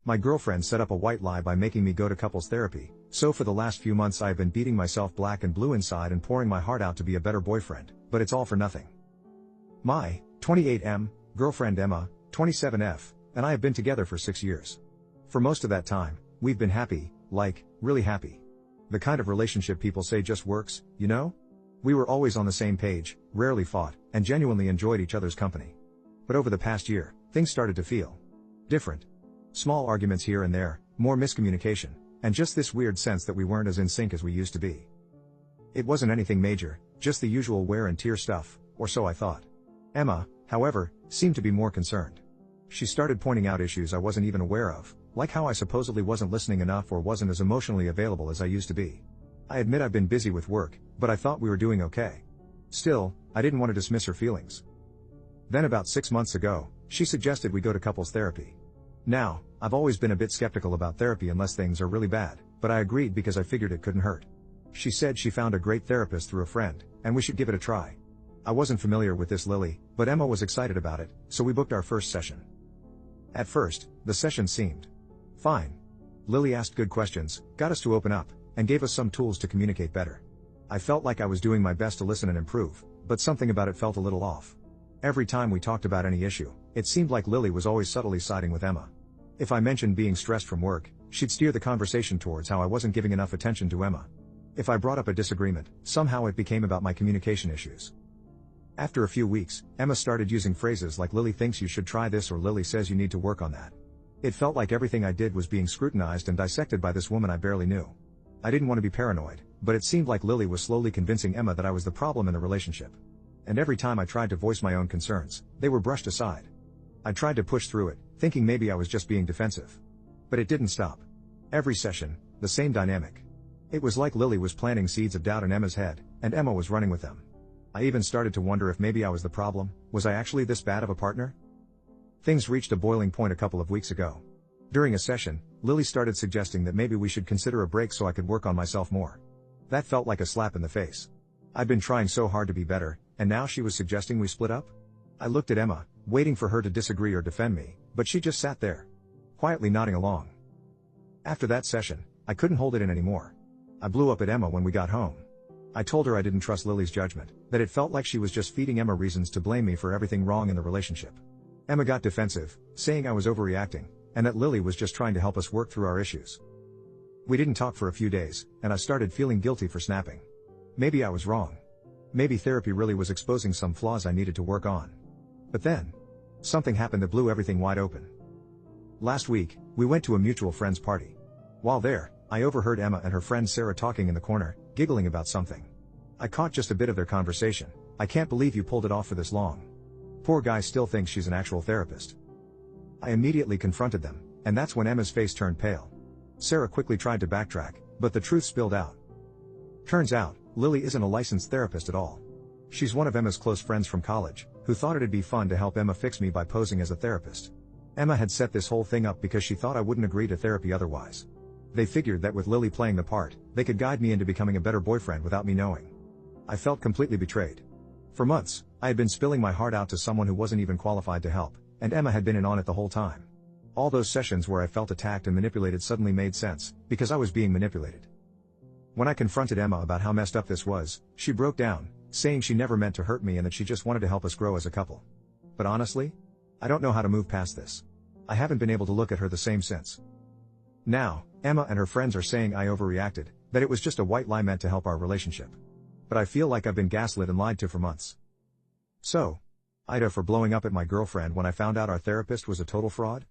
My girlfriend set up a white lie by making me go to couples therapy, so for the last few months I've been beating myself black and blue inside and pouring my heart out to be a better boyfriend, but it's all for nothing. My 28M girlfriend Emma, 27F, and I have been together for 6 years. For most of that time, we've been happy, like, really happy. The kind of relationship people say just works, you know? We were always on the same page, rarely fought, and genuinely enjoyed each other's company. But over the past year, things started to feel different. Small arguments here and there, more miscommunication, and just this weird sense that we weren't as in sync as we used to be. It wasn't anything major, just the usual wear and tear stuff, or so I thought. Emma, however, seemed to be more concerned. She started pointing out issues I wasn't even aware of, like how I supposedly wasn't listening enough or wasn't as emotionally available as I used to be. I admit I've been busy with work, but I thought we were doing okay. Still, I didn't want to dismiss her feelings. Then about 6 months ago, she suggested we go to couples therapy. Now, I've always been a bit skeptical about therapy unless things are really bad, but I agreed because I figured it couldn't hurt. She said she found a great therapist through a friend, and we should give it a try. I wasn't familiar with this Lily, but Emma was excited about it, so we booked our first session. At first, the session seemed fine. Lily asked good questions, got us to open up, and gave us some tools to communicate better. I felt like I was doing my best to listen and improve, but something about it felt a little off. Every time we talked about any issue, it seemed like Lily was always subtly siding with Emma. If I mentioned being stressed from work, she'd steer the conversation towards how I wasn't giving enough attention to Emma. If I brought up a disagreement, somehow it became about my communication issues. After a few weeks, Emma started using phrases like Lily thinks you should try this or Lily says you need to work on that. It felt like everything I did was being scrutinized and dissected by this woman I barely knew. I didn't want to be paranoid, but it seemed like Lily was slowly convincing Emma that I was the problem in the relationship. And every time I tried to voice my own concerns, they were brushed aside. I tried to push through it, thinking maybe I was just being defensive. But it didn't stop. Every session, the same dynamic. It was like Lily was planting seeds of doubt in Emma's head, and Emma was running with them. I even started to wonder if maybe I was the problem. Was I actually this bad of a partner? Things reached a boiling point a couple of weeks ago. During a session, Lily started suggesting that maybe we should consider a break so I could work on myself more. That felt like a slap in the face. I'd been trying so hard to be better, and now she was suggesting we split up? I looked at Emma, waiting for her to disagree or defend me, but she just sat there, quietly nodding along. After that session, I couldn't hold it in anymore. I blew up at Emma when we got home. I told her I didn't trust Lily's judgment, that it felt like she was just feeding Emma reasons to blame me for everything wrong in the relationship. Emma got defensive, saying I was overreacting, and that Lily was just trying to help us work through our issues. We didn't talk for a few days, and I started feeling guilty for snapping. Maybe I was wrong. Maybe therapy really was exposing some flaws I needed to work on. But then, something happened that blew everything wide open. Last week, we went to a mutual friend's party. While there, I overheard Emma and her friend Sarah talking in the corner, giggling about something. I caught just a bit of their conversation. I can't believe you pulled it off for this long. Poor guy still thinks she's an actual therapist. I immediately confronted them, and that's when Emma's face turned pale. Sarah quickly tried to backtrack, but the truth spilled out. Turns out, Lily isn't a licensed therapist at all. She's one of Emma's close friends from college, who thought it'd be fun to help Emma fix me by posing as a therapist. Emma had set this whole thing up because she thought I wouldn't agree to therapy otherwise. They figured that with Lily playing the part, they could guide me into becoming a better boyfriend without me knowing. I felt completely betrayed. For months, I had been spilling my heart out to someone who wasn't even qualified to help, and Emma had been in on it the whole time. All those sessions where I felt attacked and manipulated suddenly made sense, because I was being manipulated. When I confronted Emma about how messed up this was, she broke down, saying she never meant to hurt me and that she just wanted to help us grow as a couple. But honestly, I don't know how to move past this. I haven't been able to look at her the same since. Now, Emma and her friends are saying I overreacted, that it was just a white lie meant to help our relationship. But I feel like I've been gaslit and lied to for months. So, Ida for blowing up at my girlfriend when I found out our therapist was a total fraud?